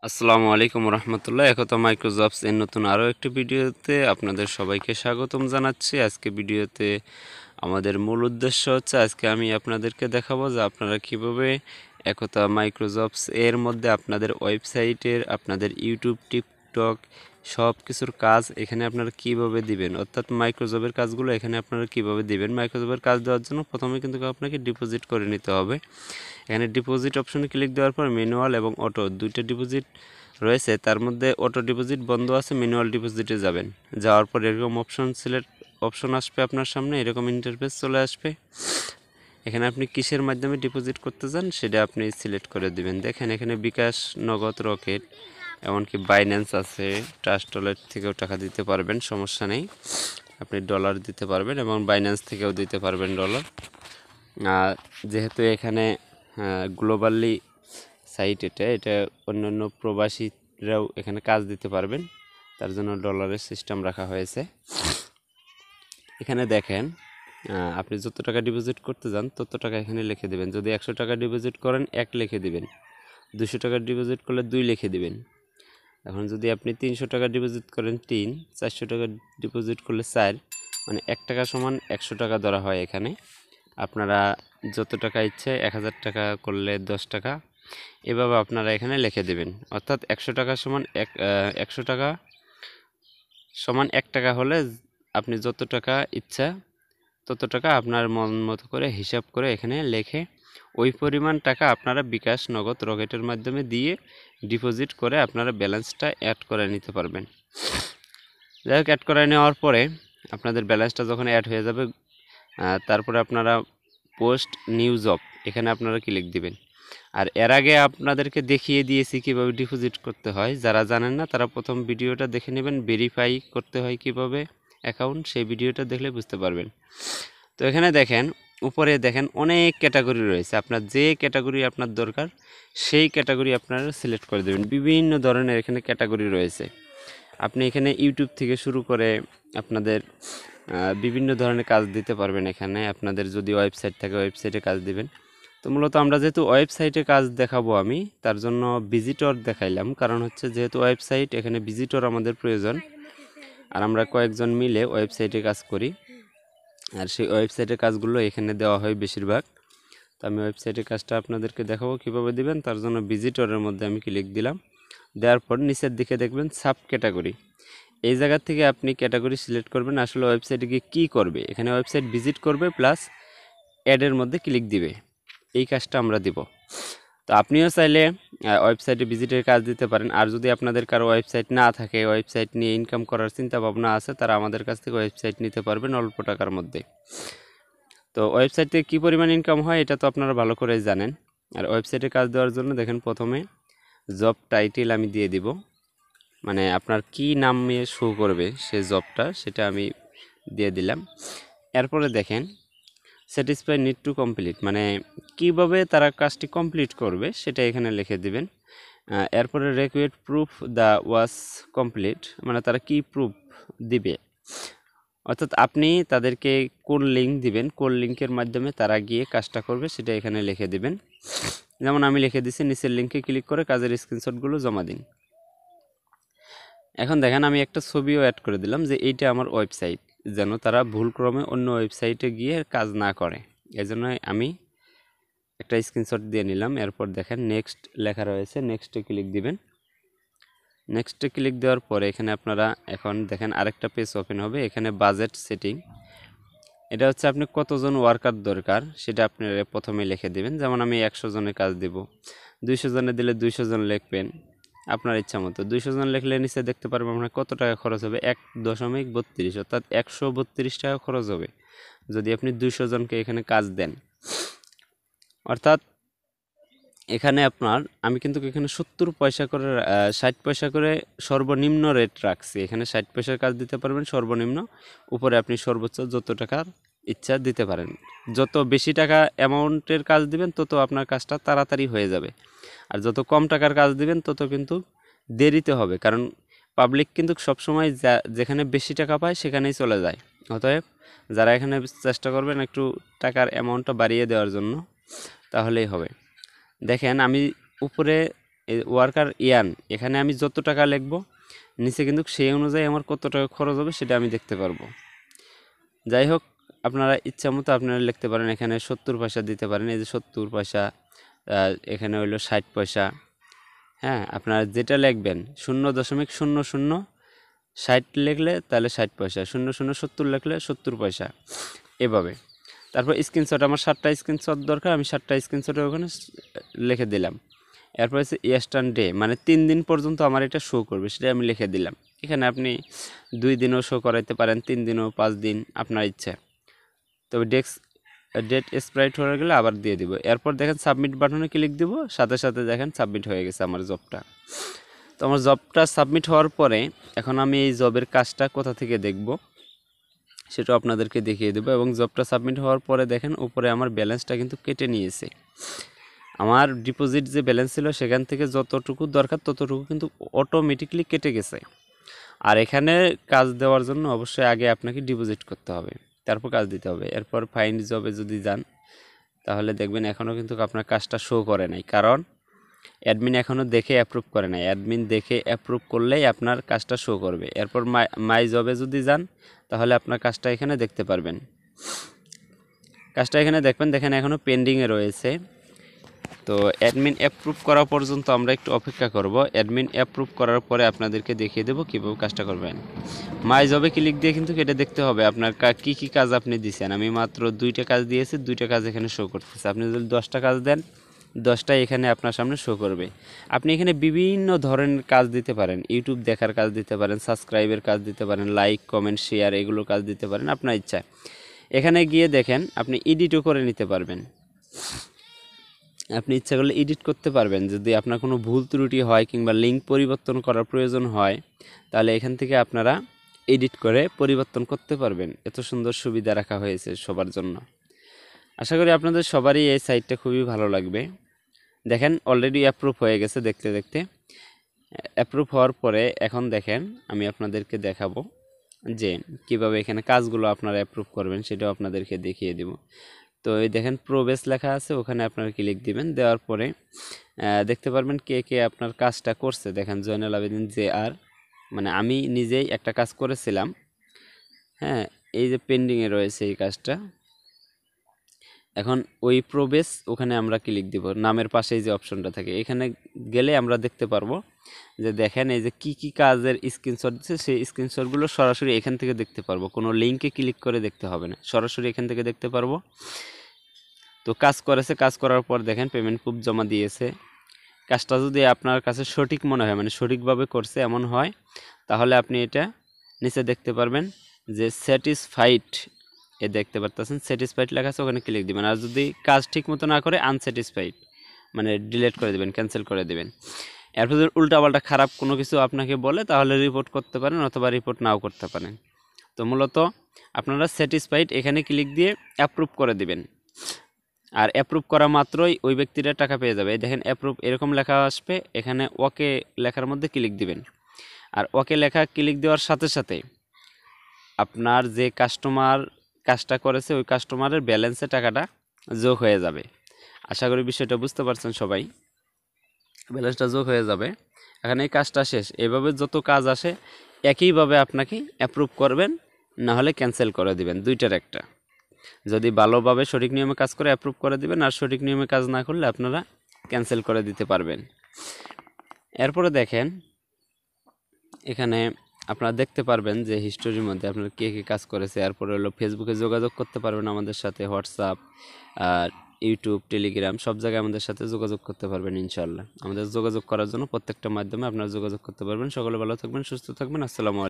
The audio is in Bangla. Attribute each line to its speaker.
Speaker 1: আসসালামু আলাইকুম রহমতুল্লাহ। একতা মাইক্রোজবস এর নতুন আরও একটি ভিডিওতে আপনাদের সবাইকে স্বাগতম জানাচ্ছি। আজকে ভিডিওতে আমাদের মূল উদ্দেশ্য হচ্ছে আজকে আমি আপনাদেরকে দেখাবো যে আপনারা কিভাবে একতা মাইক্রোজবস এর মধ্যে আপনাদের ওয়েবসাইটের, আপনাদের ইউটিউব, টিকটক সব কিছুর কাজ এখানে আপনারা কিভাবে দিবেন, অর্থাৎ মাইক্রোজবের কাজগুলো এখানে আপনারা কিভাবে দিবেন। মাইক্রোজবের কাজ দেওয়ার জন্য প্রথমে কিন্তু আপনাকে ডিপোজিট করে নিতে হবে। এখানে ডিপোজিট অপশনে ক্লিক দেওয়ার পর ম্যানুয়াল এবং অটো দুইটা ডিপোজিট রয়েছে, তার মধ্যে অটো ডিপোজিট বন্ধ আছে, ম্যানুয়াল ডিপোজিটে যাবেন। যাওয়ার পর এরকম অপশন আসবে আপনার সামনে, এরকম ইন্টারফেস চলে আসবে। এখানে আপনি কিসের মাধ্যমে ডিপোজিট করতে চান সেটা আপনি সিলেক্ট করে দিবেন। দেখেন এখানে বিকাশ, নগদ, রকেট, এমনকি বাইন্যান্স আছে। ট্রাস্ট ওয়ালেট থেকেও টাকা দিতে পারবেন, সমস্যা নেই। আপনি ডলার দিতে পারবেন এবং বাইন্যান্স থেকেও দিতে পারবেন ডলার। যেহেতু এখানে গ্লোবালি সাইট, এটা অন্যান্য প্রবাসীরাও এখানে কাজ দিতে পারবেন, তার জন্য ডলারের সিস্টেম রাখা হয়েছে। এখানে দেখেন আপনি যত টাকা ডিপোজিট করতে যান তত টাকা এখানে লিখে দেবেন। যদি 100 টাকা ডিপোজিট করেন 1 লিখে দিবেন, 200 টাকা ডিপোজিট করলে 2 লিখে দিবেন। এখন যদি আপনি 300 টাকা ডিপোজিট করেন 3, 400 টাকা ডিপোজিট করলে 4, মানে 1 টাকা সমান 100 টাকা ধরা হয় এখানে। আপনারা যত টাকা ইচ্ছে, 1000 টাকা করলে 10 টাকা, এভাবে আপনারা এখানে লিখে দেবেন। অর্থাৎ 100 টাকা সমান 100 টাকা সমান 1 টাকা হলে আপনি যত টাকা ইচ্ছা তত টাকা আপনার মন মতো করে হিসাব করে এখানে লেখে ওই পরিমাণ টাকা আপনারা বিকাশ, নগদ, রকেটের মাধ্যমে দিয়ে ডিপোজিট করে আপনারা ব্যালেন্সটা অ্যাড করে নিতে পারবেন। যাই হোক, অ্যাড করে নেওয়ার পরে আপনাদের ব্যালেন্সটা যখন অ্যাড হয়ে যাবে, তারপরে আপনারা পোস্ট নিউ জব এখানে আপনারা ক্লিক দিবেন। আর এর আগে আপনাদেরকে দেখিয়ে দিয়েছি কীভাবে ডিপোজিট করতে হয়। যারা জানেন না তারা প্রথম ভিডিওটা দেখে নেবেন, ভেরিফাই করতে হয় কীভাবে অ্যাকাউন্ট, সেই ভিডিওটা দেখলে বুঝতে পারবেন। তো এখানে দেখেন, উপরে দেখেন অনেক ক্যাটাগরি রয়েছে। আপনার যে ক্যাটাগরি আপনার দরকার সেই ক্যাটাগরি আপনারা সিলেক্ট করে দেবেন। বিভিন্ন ধরনের এখানে ক্যাটাগরি রয়েছে। আপনি এখানে ইউটিউব থেকে শুরু করে আপনাদের বিভিন্ন ধরনের কাজ দিতে পারবেন। এখানে আপনাদের যদি ওয়েবসাইট থাকে ওয়েবসাইটে কাজ দিবেন। তো মূলত আমরা যেহেতু ওয়েবসাইটে কাজ দেখাবো আমি, তার জন্য ভিজিটর দেখাইলাম। কারণ হচ্ছে যেহেতু ওয়েবসাইট, এখানে ভিজিটর আমাদের প্রয়োজন। আর আমরা কয়েকজন মিলে ওয়েবসাইটে কাজ করি, আর সেই ওয়েবসাইটের কাজগুলো এখানে দেওয়া হয় বেশিরভাগ। তো আমি ওয়েবসাইটের কাজটা আপনাদেরকে দেখাবো কীভাবে দিবেন। তার জন্য ভিজিটরের মধ্যে আমি ক্লিক দিলাম। দেওয়ার পর নিচের দিকে দেখবেন সাব ক্যাটাগরি। এই জায়গা থেকে আপনি ক্যাটাগরি সিলেক্ট করবেন আসলে ওয়েবসাইটে গিয়ে কী করবে। এখানে ওয়েবসাইট ভিজিট করবে প্লাস অ্যাডের মধ্যে ক্লিক দিবে, এই কাজটা আমরা দিব। তো আপনিও চাইলে ওয়েবসাইটে ভিজিটের কাজ দিতে পারেন। আর যদি আপনাদের কারো ওয়েবসাইট না থাকে, ওয়েবসাইট নিয়ে ইনকাম করার চিন্তা ভাবনা আছে, তারা আমাদের কাছ থেকে ওয়েবসাইট নিতে পারবেন অল্প টাকার মধ্যে। তো ওয়েবসাইট থেকে কী পরিমাণ ইনকাম হয় এটা তো আপনারা ভালো করেই জানেন। আর ওয়েবসাইটে কাজ দেওয়ার জন্য দেখেন প্রথমে জব টাইটেল আমি দিয়ে দিব, মানে আপনার কি নামে শো করবে সে জবটা, সেটা আমি দিয়ে দিলাম। এরপরে দেখেন স্যাটিসফাই নিড টু কমপ্লিট, মানে কিভাবে তারা কাজটি কমপ্লিট করবে সেটা এখানে লিখে দিবেন। এরপরে required proof the was complete, মানে তারা কি প্রুফ দিবে, অর্থাৎ আপনি তাদেরকে কোন লিঙ্ক দিবেন, কোন লিঙ্কের মাধ্যমে তারা গিয়ে কাজটা করবে সেটা এখানে লিখে দিবেন। যেমন আমি লিখে দিচ্ছি, নিচের লিঙ্কে ক্লিক করে কাজের স্ক্রিনশটগুলো জমা দিন। এখন দেখেন আমি একটা ছবিও অ্যাড করে দিলাম যে এইটা আমার ওয়েবসাইট, যেন তারা ভুলক্রমে অন্য ওয়েবসাইটে গিয়ে কাজ না করে। এজন্য আমি একটা স্ক্রিনশট দিয়ে নিলাম। এরপর দেখেন নেক্সট লেখা রয়েছে, নেক্সটে ক্লিক দিবেন। নেক্সটে ক্লিক দেওয়ার পরে এখানে আপনারা এখন দেখেন আরেকটা পেজ ওপেন হবে। এখানে বাজেট সেটিং, এটা হচ্ছে আপনি কতজন ওয়ার্কার দরকার সেটা আপনি প্রথমে লিখে দিবেন। যেমন আমি 100 জনের কাজ দেব, 200 জনে দিলে 200 জন লিখবেন আপনার ইচ্ছা মতো। 200 জন লিখলে নিচে দেখতে পারবেন আপনার কত টাকা খরচ হবে, 1.32, অর্থাৎ 132 টাকা খরচ হবে যদি আপনি 200 জনকে এখানে কাজ দেন। অর্থাৎ এখানে আপনার, আমি কিন্তু এখানে 70 পয়সা করে 60 পয়সা করে সর্বনিম্ন রেট রাখছি। এখানে 60 পয়সার কাজ দিতে পারবেন সর্বনিম্ন, উপরে আপনি সর্বোচ্চ যত টাকার ইচ্ছা দিতে পারেন। যত বেশি টাকা অ্যামাউন্টের কাজ দিবেন তত আপনার কাজটা তাড়াতাড়ি হয়ে যাবে, আর যত কম টাকার কাজ দিবেন তত কিন্তু দেরিতে হবে। কারণ পাবলিক কিন্তু সবসময় যেখানে বেশি টাকা পায় সেখানেই চলে যায়। অতএব যারা এখানে চেষ্টা করবেন একটু টাকার অ্যামাউন্টটা বাড়িয়ে দেওয়ার জন্য, তাহলেই হবে। দেখেন আমি উপরে ওয়ার্কার ইয়ান, এখানে আমি যত টাকা লিখব নিচে কিন্তু সেই অনুযায়ী আমার কত টাকা খরচ হবে সেটা আমি দেখতে পারবো। যাই হোক, আপনারা ইচ্ছা মতো আপনারা লিখতে পারেন। এখানে 70 পয়সা দিতে পারেন, এই যে 70 পয়সা, এখানে হইলো 60 পয়সা। হ্যাঁ, আপনারা যেটা লিখবেন 0.0060 লিখলে তাহলে 60 পয়সা, 0070 লিখলে 70 পয়সা, এভাবে। তারপর স্ক্রিনশট, আমার 7টা স্ক্রিনশট দরকার, আমি 7টা স্ক্রিনশটের ওখানে লিখে দিলাম। এরপর হচ্ছে ইয়েস্টার্ন ডে, মানে 3 দিন পর্যন্ত আমার এটা শো করবে, সেটা আমি লিখে দিলাম। এখানে আপনি 2 দিনও শো করাইতে পারেন, 3 দিনও, 5 দিন, আপনার ইচ্ছা। তবে ডেট স্প্রাইট হয়ে গেলে আবার দিয়ে দিব। এরপর দেখেন সাবমিট বাটনে ক্লিক দিব, সাথে সাথে দেখেন সাবমিট হয়ে গেছে আমার জবটা। তো আমার জবটা সাবমিট হওয়ার পরে এখন আমি এই জবের কাজটা কোথা থেকে দেখব সেটা আপনাদেরকে দেখিয়ে দেবো। এবং জবটা সাবমিট হওয়ার পরে দেখেন উপরে আমার ব্যালেন্সটা কিন্তু কেটে নিয়েছে। আমার ডিপোজিট যে ব্যালেন্স ছিল সেখান থেকে যতটুকু দরকার ততটুকু কিন্তু অটোমেটিকলি কেটে গেছে। আর এখানে কাজ দেওয়ার জন্য অবশ্যই আগে আপনাকে ডিপোজিট করতে হবে, তারপর কাজ দিতে হবে। এরপর ফাইন্ড জবে যদি যান তাহলে দেখবেন এখনও কিন্তু আপনার কাজটা শো করে নাই, কারণ অ্যাডমিন এখনও দেখে অ্যাপ্রুভ করে নাই। অ্যাডমিন দেখে অ্যাপ্রুভ করলেই আপনার কাজটা শো করবে। এরপর মাই জবে যদি যান তাহলে আপনার কাজটা এখানে দেখতে পারবেন। কাজটা এখানে দেখবেন, দেখেন এখনও পেন্ডিংয়ে রয়েছে। তো অ্যাডমিন অ্যাপ্রুভ করা পর্যন্ত আমরা একটু অপেক্ষা করব। অ্যাডমিন অ্যাপ্রুভ করার পরে আপনাদেরকে দেখিয়ে দেবো কীভাবে কাজটা করবেন। মাই জবে ক্লিক দিয়ে কিন্তু এটা দেখতে হবে আপনার কী কী কাজ আপনি দিয়েছেন। আমি মাত্র 2টা কাজ দিয়েছি, 2টা কাজ এখানে শো করতেছে। আপনি যদি 10টা কাজ দেন 10টাই এখানে আপনার সামনে শো করবে। আপনি এখানে বিভিন্ন ধরনের কাজ দিতে পারেন, ইউটিউব দেখার কাজ দিতে পারেন, সাবস্ক্রাইবের কাজ দিতে পারেন, লাইক কমেন্ট শেয়ার এগুলোর কাজ দিতে পারেন আপনার ইচ্ছা। এখানে গিয়ে দেখেন আপনি এডিটও করে নিতে পারবেন। আপনি ইচ্ছা করলে এডিট করতে পারবেন। যদি আপনার কোনো ভুল ত্রুটি হয় কিংবা লিঙ্ক পরিবর্তন করার প্রয়োজন হয় তাহলে এখান থেকে আপনারা এডিট করে পরিবর্তন করতে পারবেন। এত সুন্দর সুবিধা রাখা হয়েছে সবার জন্য। আশা করি আপনাদের সবারই এই সাইটটা খুবই ভালো লাগবে। দেখেন অলরেডি অ্যাপ্রুভ হয়ে গেছে দেখতে দেখতে। অ্যাপ্রুভ হওয়ার পরে এখন দেখেন আমি আপনাদেরকে দেখাবো যে কিভাবে এখানে কাজগুলো আপনারা অ্যাপ্রুভ করবেন, সেটাও আপনাদেরকে দেখিয়ে দেব। তো এই দেখেন প্রোবেস লেখা আছে, ওখানে আপনারা ক্লিক দিবেন। দেওয়ার পরে দেখতে পারবেন কে কে আপনার কাজটা করছে। দেখেন জয়নাল আবেদিন JR, মানে আমি নিজেই একটা কাজ করেছিলাম। হ্যাঁ, এই যে পেন্ডিংয়ে রয়েছে এই কাজটা। এখন ওই প্রোবেস ওখানে আমরা ক্লিক দিব, নামের পাশেই যে অপশনটা থাকে এখানে গেলে আমরা দেখতে পারবো যে দেখেন এই যে কি কি কাজের স্ক্রিনশট দিচ্ছে, সেই স্ক্রিনশটগুলো সরাসরি এখান থেকে দেখতে পারবো। কোনো লিঙ্কে ক্লিক করে দেখতে হবে না, সরাসরি এখান থেকে দেখতে পারবো। তো কাজ করেছে, কাজ করার পর দেখেন পেমেন্ট প্রুফ জমা দিয়েছে। কাজটা যদি আপনার কাছে সঠিক মনে হয়, মানে সঠিকভাবে করছে এমন হয়, তাহলে আপনি এটা নিচে দেখতে পারবেন যে স্যাটিসফাইড, দেখতে পারতেছেন স্যাটিসফাইড লেখা আছে, ওখানে ক্লিক দিবেন। আর যদি কাজ ঠিক মতো না করে আনস্যাটিসফাইড, মানে ডিলিট করে দেবেন, ক্যান্সেল করে দেবেন। এরপর যদি উল্টাপাল্টা খারাপ কোনো কিছু আপনাকে বলে তাহলে রিপোর্ট করতে পারেন অথবা রিপোর্ট নাও করতে পারেন। তো মূলত আপনারা স্যাটিসফাইড এখানে ক্লিক দিয়ে অ্যাপ্রুভ করে দিবেন। আর অ্যাপ্রুভ করা মাত্রই ওই ব্যক্তিরা টাকা পেয়ে যাবে। দেখেন অ্যাপ্রুভ এরকম লেখা আসবে, এখানে ওকে লেখার মধ্যে ক্লিক দিবেন। আর ওকে লেখা ক্লিক দেওয়ার সাথে সাথে আপনার যে কাস্টমার কাজটা করেছে ওই কাস্টমারের ব্যালেন্সে টাকাটা যোগ হয়ে যাবে। আশা করি বিষয়টা বুঝতে পারছেন সবাই। ব্যালেন্সটা যোগ হয়ে যাবে, এখানে এই কাজটা শেষ। এভাবে যত কাজ আসে একইভাবে আপনাকে অ্যাপ্রুভ করবেন, না হলে ক্যান্সেল করে দিবেন, দুইটার একটা। যদি ভালোভাবে সঠিক নিয়মে কাজ করে অ্যাপ্রুভ করে দিবেন, আর সঠিক নিয়মে কাজ না করলে আপনারা ক্যান্সেল করে দিতে পারবেন। এরপরে দেখেন এখানে আপনারা দেখতে পারবেন যে হিস্টোরির মধ্যে আপনারা কে কে কাজ করেছে। এরপরে হলো ফেসবুকে যোগাযোগ করতে পারবেন আমাদের সাথে, হোয়াটসঅ্যাপ আর ইউটিউব টেলিগ্রাম সব জায়গায় আমাদের সাথে যোগাযোগ করতে পারবেন ইনশাআল্লাহ। আমাদের যোগাযোগ করার জন্য প্রত্যেকটা মাধ্যমে আপনারা যোগাযোগ করতে পারবেন। সকলে ভালো থাকবেন, সুস্থ থাকবেন। আসসালামু আলাইকুম।